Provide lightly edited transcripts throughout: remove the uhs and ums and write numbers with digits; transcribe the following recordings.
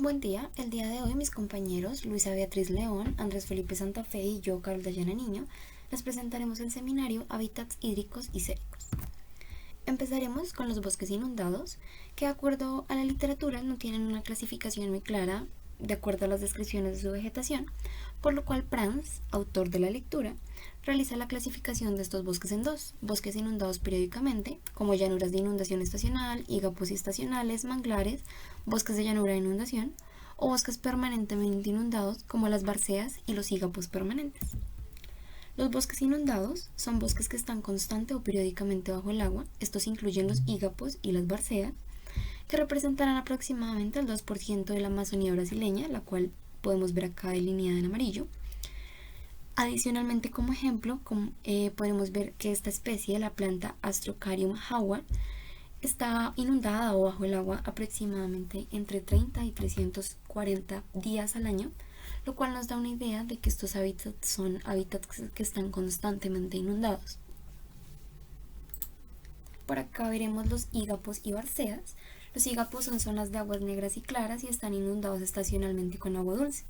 Buen día, el día de hoy mis compañeros Luisa Beatriz León, Andrés Felipe Santa Fe y yo, Carol Dayana Niño, les presentaremos el seminario Hábitats hídricos y séricos. Empezaremos con los bosques inundados, que de acuerdo a la literatura no tienen una clasificación muy clara de acuerdo a las descripciones de su vegetación, por lo cual Prans, autor de la lectura, realiza la clasificación de estos bosques en dos: bosques inundados periódicamente, como llanuras de inundación estacional, ígapos estacionales, manglares, bosques de llanura de inundación, o bosques permanentemente inundados, como las barceas y los ígapos permanentes. Los bosques inundados son bosques que están constante o periódicamente bajo el agua. Estos incluyen los ígapos y las barceas, que representarán aproximadamente el 2% de la Amazonía brasileña, la cual podemos ver acá delineada en amarillo. Adicionalmente, como ejemplo, podemos ver que esta especie, la planta Astrocarium howard, está inundada o bajo el agua aproximadamente entre 30 y 340 días al año, lo cual nos da una idea de que estos hábitats son hábitats que están constantemente inundados. Por acá veremos los ígapos y barceas. Los ígapos son zonas de aguas negras y claras y están inundados estacionalmente con agua dulce.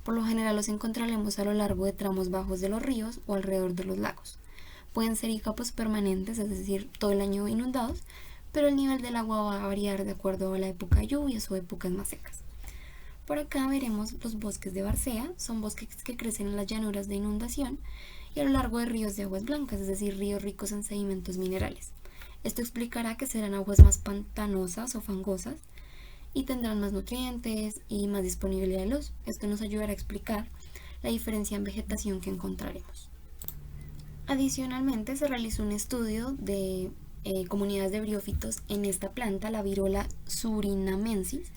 Por lo general los encontraremos a lo largo de tramos bajos de los ríos o alrededor de los lagos. Pueden ser ígapos permanentes, es decir, todo el año inundados, pero el nivel del agua va a variar de acuerdo a la época de lluvias o épocas más secas. Por acá veremos los bosques de barcea. Son bosques que crecen en las llanuras de inundación y a lo largo de ríos de aguas blancas, es decir, ríos ricos en sedimentos minerales. Esto explicará que serán aguas más pantanosas o fangosas y tendrán más nutrientes y más disponibilidad de luz. Esto nos ayudará a explicar la diferencia en vegetación que encontraremos. Adicionalmente, se realizó un estudio de comunidades de briófitos en esta planta, la Virola surinamensis.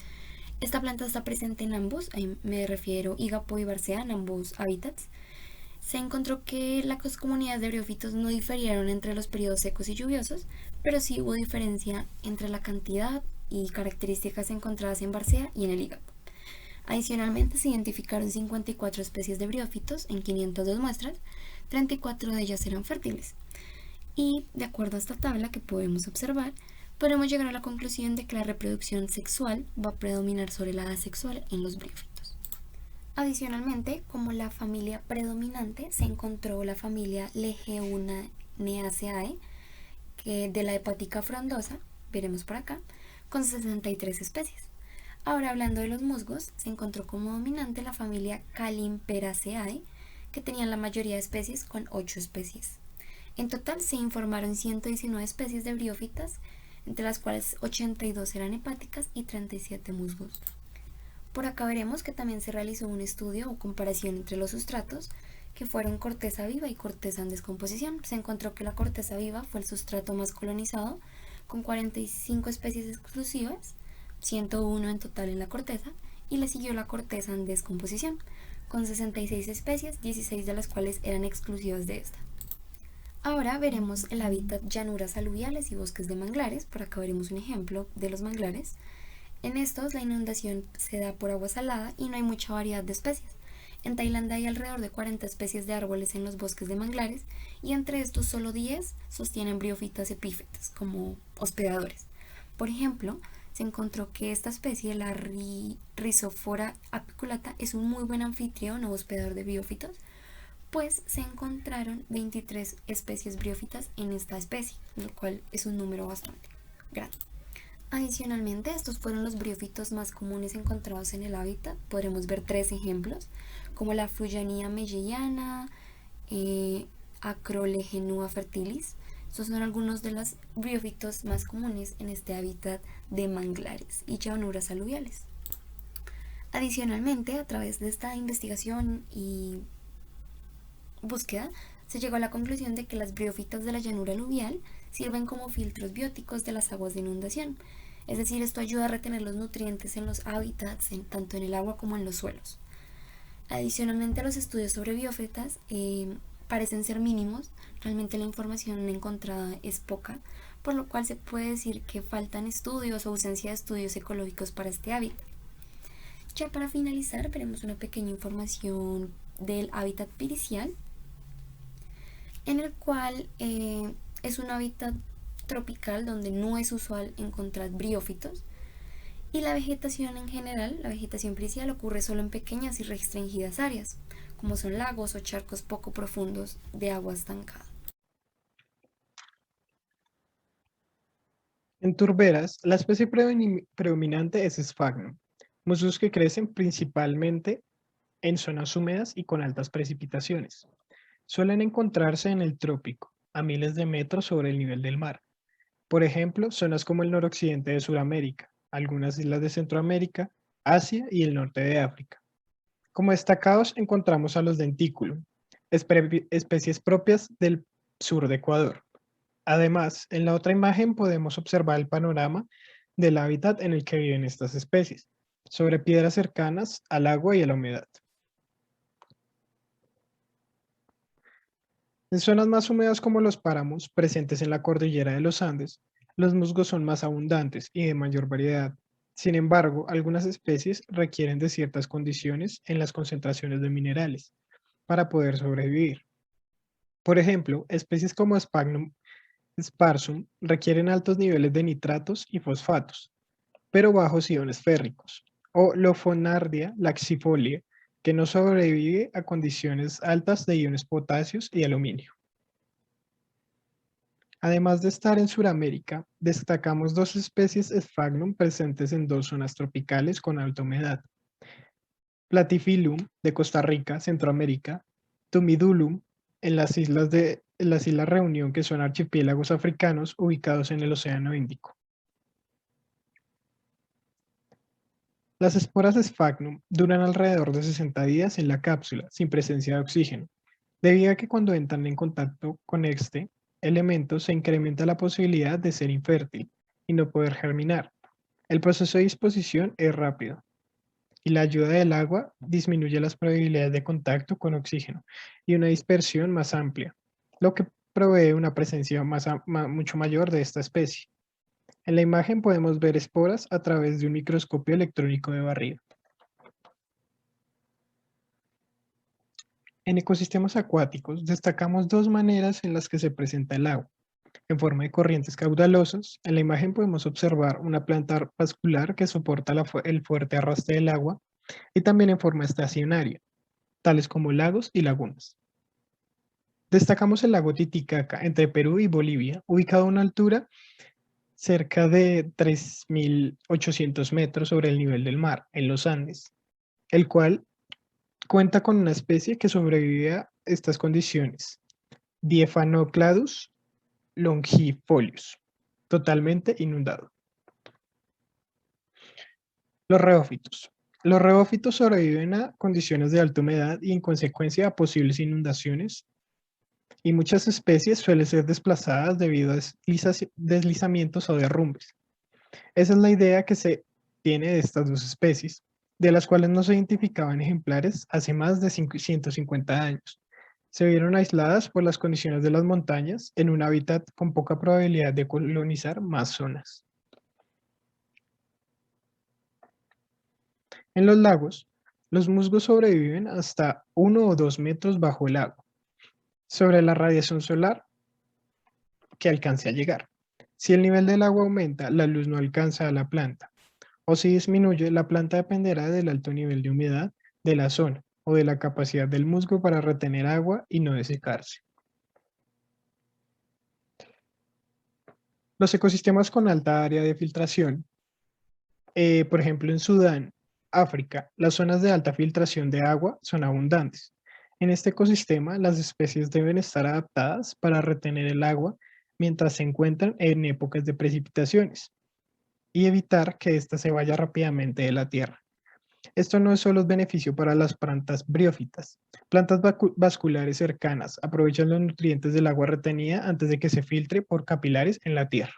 Esta planta está presente en ambos, me refiero ígapo y barcea, en ambos hábitats. Se encontró que las comunidades de briófitos no diferieron entre los periodos secos y lluviosos, pero sí hubo diferencia entre la cantidad y características encontradas en barcea y en el ígapo. Adicionalmente, se identificaron 54 especies de briófitos en 502 muestras, 34 de ellas eran fértiles. Y, de acuerdo a esta tabla que podemos observar, podemos llegar a la conclusión de que la reproducción sexual va a predominar sobre la asexual en los briófitos. Adicionalmente, como la familia predominante, se encontró la familia Legeunaceae, que de la hepática frondosa, veremos por acá, con 63 especies. Ahora, hablando de los musgos, se encontró como dominante la familia Calimperaceae, que tenían la mayoría de especies con 8 especies. En total se informaron 119 especies de briófitas, entre las cuales 82 eran hepáticas y 37 musgos. Por acá veremos que también se realizó un estudio o comparación entre los sustratos, que fueron corteza viva y corteza en descomposición. Se encontró que la corteza viva fue el sustrato más colonizado, con 45 especies exclusivas, 101 en total en la corteza, y le siguió la corteza en descomposición, con 66 especies, 16 de las cuales eran exclusivas de esta. Ahora veremos el hábitat llanuras aluviales y bosques de manglares. Por acá veremos un ejemplo de los manglares. En estos la inundación se da por agua salada y no hay mucha variedad de especies. En Tailandia hay alrededor de 40 especies de árboles en los bosques de manglares y entre estos solo 10 sostienen briófitas epífitas como hospedadores. Por ejemplo, se encontró que esta especie, la Rhizophora apiculata, es un muy buen anfitrión o hospedador de briófitos, pues se encontraron 23 especies briófitas en esta especie, lo cual es un número bastante grande. Adicionalmente, estos fueron los briófitos más comunes encontrados en el hábitat. Podremos ver 3 ejemplos, como la Fruyania melleriana, Acrolegenua fertilis. Estos son algunos de los briófitos más comunes en este hábitat de manglares y llanuras aluviales. Adicionalmente, a través de esta investigación y búsqueda, se llegó a la conclusión de que las briófitas de la llanura aluvial sirven como filtros bióticos de las aguas de inundación. Es decir, esto ayuda a retener los nutrientes en los hábitats, tanto en el agua como en los suelos. Adicionalmente, los estudios sobre biófitas parecen ser mínimos. Realmente la información encontrada es poca, por lo cual se puede decir que faltan estudios o ausencia de estudios ecológicos para este hábitat. Ya para finalizar, veremos una pequeña información del hábitat pericial, en el cual es un hábitat tropical donde no es usual encontrar briófitos Y la vegetación en general, la vegetación pericial ocurre solo en pequeñas y restringidas áreas, como son lagos o charcos poco profundos de agua estancada. En turberas, la especie predominante es Sphagnum, musgos que crecen principalmente en zonas húmedas y con altas precipitaciones. Suelen encontrarse en el trópico, a miles de metros sobre el nivel del mar. Por ejemplo, zonas como el noroccidente de Sudamérica, algunas islas de Centroamérica, Asia y el norte de África. Como destacados encontramos a los dentículos, especies propias del sur de Ecuador. Además, en la otra imagen podemos observar el panorama del hábitat en el que viven estas especies, sobre piedras cercanas al agua y a la humedad. En zonas más húmedas como los páramos, presentes en la cordillera de los Andes, los musgos son más abundantes y de mayor variedad. Sin embargo, algunas especies requieren de ciertas condiciones en las concentraciones de minerales para poder sobrevivir. Por ejemplo, especies como Sphagnum sparsum requieren altos niveles de nitratos y fosfatos, pero bajos iones férricos, o Lophonardia laxifolia, que no sobrevive a condiciones altas de iones potasios y aluminio. Además de estar en Sudamérica, destacamos dos especies Sphagnum presentes en dos zonas tropicales con alta humedad. Platyphyllum de Costa Rica, Centroamérica, Tumidulum en las Islas Reunión, que son archipiélagos africanos ubicados en el Océano Índico. Las esporas Sphagnum duran alrededor de 60 días en la cápsula, sin presencia de oxígeno, debido a que cuando entran en contacto con este elemento se incrementa la posibilidad de ser infértil y no poder germinar. El proceso de disposición es rápido y la ayuda del agua disminuye las probabilidades de contacto con oxígeno y una dispersión más amplia, lo que provee una presencia mucho mayor de esta especie. En la imagen podemos ver esporas a través de un microscopio electrónico de barrido. En ecosistemas acuáticos destacamos dos maneras en las que se presenta el agua. En forma de corrientes caudalosas, en la imagen podemos observar una planta vascular que soporta el fuerte arrastre del agua y también en forma estacionaria, tales como lagos y lagunas. Destacamos el lago Titicaca entre Perú y Bolivia, ubicado a una altura cerca de 3.800 metros sobre el nivel del mar, en los Andes, el cual cuenta con una especie que sobrevive a estas condiciones, Diephanocladus longifolius, totalmente inundado. Los reófitos. Los reófitos sobreviven a condiciones de alta humedad y en consecuencia a posibles inundaciones, y muchas especies suelen ser desplazadas debido a deslizamientos o derrumbes. Esa es la idea que se tiene de estas dos especies, de las cuales no se identificaban ejemplares hace más de 150 años. Se vieron aisladas por las condiciones de las montañas en un hábitat con poca probabilidad de colonizar más zonas. En los lagos, los musgos sobreviven hasta 1 o 2 metros bajo el agua, sobre la radiación solar que alcance a llegar. Si el nivel del agua aumenta, la luz no alcanza a la planta, o si disminuye, la planta dependerá del alto nivel de humedad de la zona o de la capacidad del musgo para retener agua y no desecarse. Los ecosistemas con alta área de filtración, por ejemplo en Sudán, África, las zonas de alta filtración de agua son abundantes. En este ecosistema, las especies deben estar adaptadas para retener el agua mientras se encuentran en épocas de precipitaciones y evitar que ésta se vaya rápidamente de la tierra. Esto no es solo beneficio para las plantas briófitas. Plantas vasculares cercanas aprovechan los nutrientes del agua retenida antes de que se filtre por capilares en la tierra.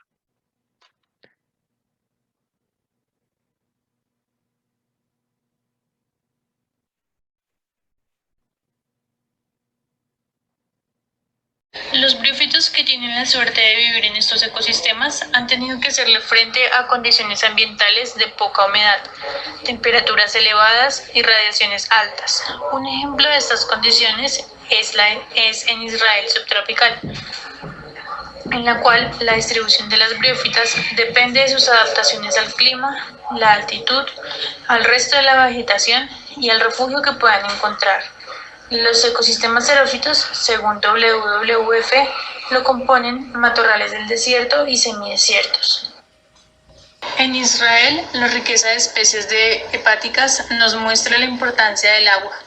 Los briófitos que tienen la suerte de vivir en estos ecosistemas han tenido que hacerle frente a condiciones ambientales de poca humedad, temperaturas elevadas y radiaciones altas. Un ejemplo de estas condiciones es en Israel subtropical. en la cual la distribución de las briófitas depende de sus adaptaciones al clima, la altitud, al resto de la vegetación y al refugio que puedan encontrar. Los ecosistemas xerófitos, según WWF, lo componen matorrales del desierto y semidesiertos. En Israel, la riqueza de especies de hepáticas nos muestra la importancia del agua.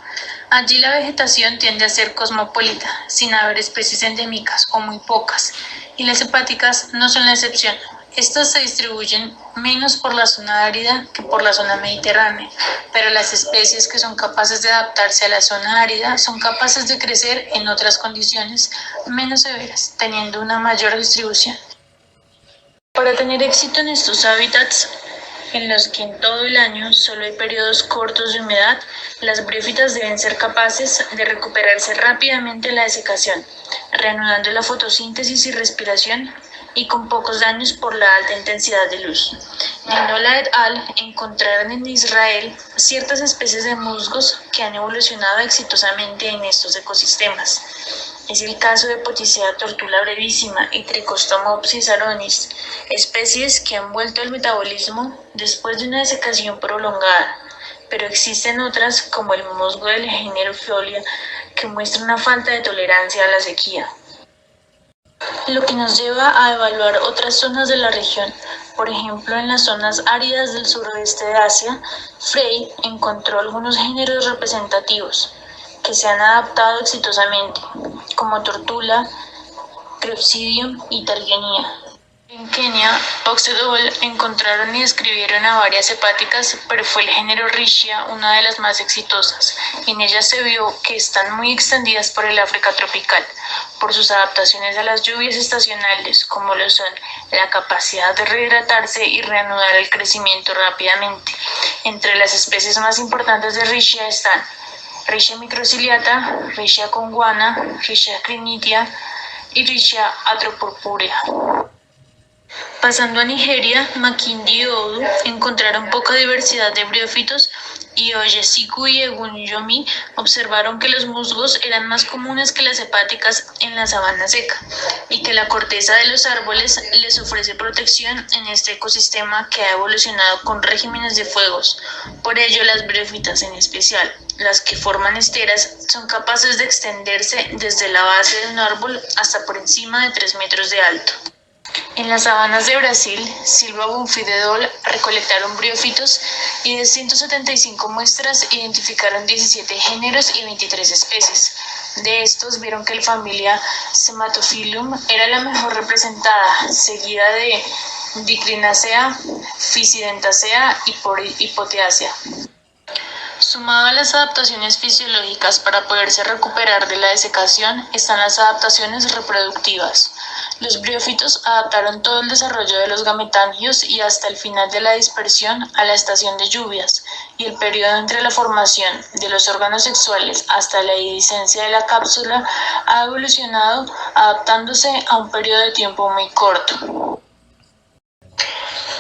Allí la vegetación tiende a ser cosmopolita, sin haber especies endémicas o muy pocas, y las hepáticas no son la excepción. Estas se distribuyen menos por la zona árida que por la zona mediterránea, pero las especies que son capaces de adaptarse a la zona árida son capaces de crecer en otras condiciones menos severas, teniendo una mayor distribución. Para tener éxito en estos hábitats, en los que en todo el año solo hay periodos cortos de humedad, las briófitas deben ser capaces de recuperarse rápidamente de la desecación, reanudando la fotosíntesis y respiración y con pocos daños por la alta intensidad de luz. Dinola et al. Encontraron en Israel ciertas especies de musgos que han evolucionado exitosamente en estos ecosistemas. Es el caso de Poticea tortula brevísima y Trichostomopsis aronis, especies que han vuelto al metabolismo después de una desecación prolongada, pero existen otras como el musgo del género Pheolia que muestra una falta de tolerancia a la sequía. Lo que nos lleva a evaluar otras zonas de la región. Por ejemplo, en las zonas áridas del suroeste de Asia, Frey encontró algunos géneros representativos que se han adaptado exitosamente, como Tortula, Crypsidium y Targenia. En Kenia, Fox et al. Encontraron y describieron a varias hepáticas, pero fue el género Riccia una de las más exitosas. En ellas se vio que están muy extendidas por el África tropical, por sus adaptaciones a las lluvias estacionales, como lo son la capacidad de rehidratarse y reanudar el crecimiento rápidamente. Entre las especies más importantes de Riccia están Riccia microciliata, Riccia conguana, Riccia crinitia y Riccia atropurpurea. Pasando a Nigeria, Makinde y Odu encontraron poca diversidad de briófitos y Oyesiku y Egunjomi observaron que los musgos eran más comunes que las hepáticas en la sabana seca y que la corteza de los árboles les ofrece protección en este ecosistema que ha evolucionado con regímenes de fuegos. Por ello, las briófitas, en especial las que forman esteras, son capaces de extenderse desde la base de un árbol hasta por encima de 3 metros de alto. En las sabanas de Brasil, Silva Bonfim et al. Recolectaron briófitos y de 175 muestras identificaron 17 géneros y 23 especies. De estos vieron que la familia Cematophyllum era la mejor representada, seguida de Dicrinacea, Physidentacea y Hipoteacea. Sumado a las adaptaciones fisiológicas para poderse recuperar de la desecación, están las adaptaciones reproductivas. Los briófitos adaptaron todo el desarrollo de los gametangios y hasta el final de la dispersión a la estación de lluvias, y el periodo entre la formación de los órganos sexuales hasta la iridiscencia de la cápsula ha evolucionado adaptándose a un periodo de tiempo muy corto.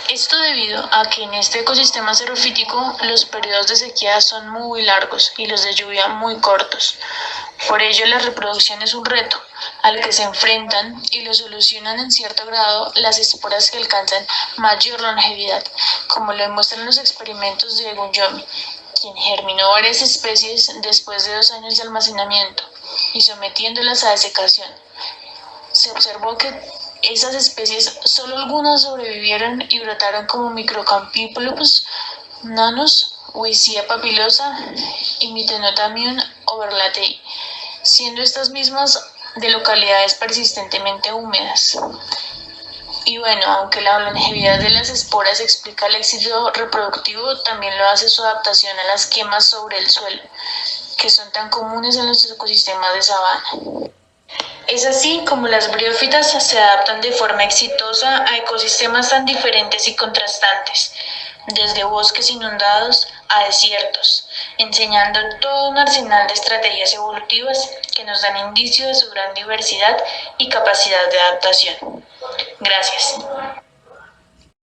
Esto debido a que en este ecosistema xerofítico los periodos de sequía son muy largos y los de lluvia muy cortos. Por ello, la reproducción es un reto al que se enfrentan y lo solucionan en cierto grado las esporas que alcanzan mayor longevidad, como lo demuestran los experimentos de Egunjomi, quien germinó varias especies después de 2 años de almacenamiento y sometiéndolas a desecación. Se observó que esas especies, solo algunas sobrevivieron y brotaron como Microcampylopus nanus, Huicia papilosa y Myctenotamium oberlatei, siendo estas mismas de localidades persistentemente húmedas. Y bueno, aunque la longevidad de las esporas explica el éxito reproductivo, también lo hace su adaptación a las quemas sobre el suelo, que son tan comunes en los ecosistemas de sabana. Es así como las briófitas se adaptan de forma exitosa a ecosistemas tan diferentes y contrastantes, desde bosques inundados a desiertos, enseñando todo un arsenal de estrategias evolutivas que nos dan indicio de su gran diversidad y capacidad de adaptación. Gracias.